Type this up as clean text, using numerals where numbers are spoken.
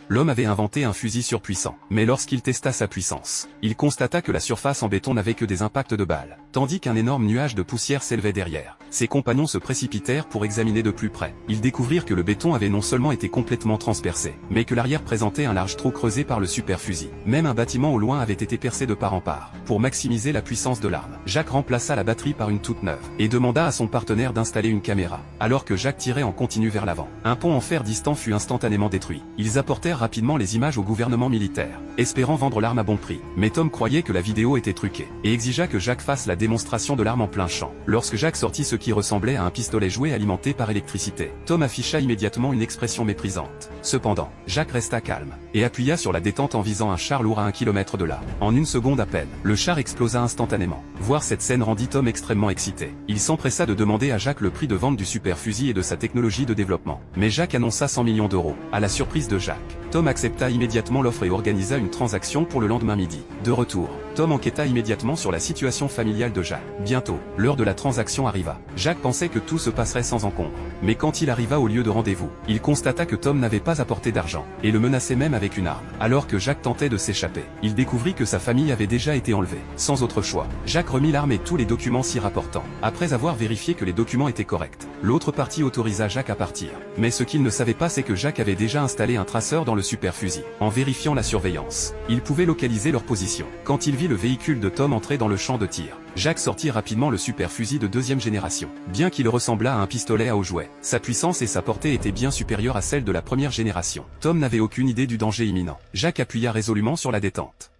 L'homme avait inventé un fusil surpuissant. Mais lorsqu'il testa sa puissance, il constata que la surface en béton n'avait que des impacts de balles, tandis qu'un énorme nuage de poussière s'élevait derrière. Ses compagnons se précipitèrent pour examiner de plus près. Ils découvrirent que le béton avait non seulement été complètement transpercé, mais que l'arrière présentait un large trou creusé par le super fusil. Même un bâtiment au loin avait été percé de part en part. Pour maximiser la puissance de l'arme, Jack remplaça la batterie par une toute neuve, et demanda à son partenaire d'installer une caméra, alors que Jack tirait en continu vers l'avant. Un pont en fer distant fut instantanément détruit. Ils apportèrent rapidement les images au gouvernement militaire, espérant vendre l'arme à bon prix. Mais Tom croyait que la vidéo était truquée, et exigea que Jack fasse la démonstration de l'arme en plein champ. Lorsque Jack sortit ce qui ressemblait à un pistolet jouet alimenté par électricité, Tom afficha immédiatement une expression méprisante. Cependant, Jack resta calme, et appuya sur la détente en visant un char lourd à 1 km de là. En une seconde à peine, le char explosa instantanément. Voir cette scène rendit Tom extrêmement excité. Il s'empressa de demander à Jack le prix de vente du super fusil et de sa technologie de développement. Mais Jack annonça 100 millions d'euros. À la surprise de Jack, Tom accepta immédiatement l'offre et organisa une transaction pour le lendemain midi. De retour, Tom enquêta immédiatement sur la situation familiale de Jack. Bientôt, l'heure de la transaction arriva. Jack pensait que tout se passerait sans encombre. Mais quand il arriva au lieu de rendez-vous, il constata que Tom n'avait pas apporté d'argent, et le menaçait même avec une arme. Alors que Jack tentait de s'échapper, il découvrit que sa famille avait déjà été enlevée. Sans autre choix, Jack remit l'arme et tous les documents s'y rapportant. Après avoir vérifié que les documents étaient corrects, l'autre partie autorisa Jack à partir. Mais ce qu'il ne savait pas, c'est que Jack avait déjà installé un traceur dans le super fusil. En vérifiant la surveillance, il pouvait localiser leur position. Quand il vit le véhicule de Tom entrer dans le champ de tir, Jack sortit rapidement le super fusil de 2e génération. Bien qu'il ressemblât à un pistolet à eau jouet, sa puissance et sa portée étaient bien supérieures à celles de la 1re génération. Tom n'avait aucune idée du danger imminent. Jack appuya résolument sur la détente.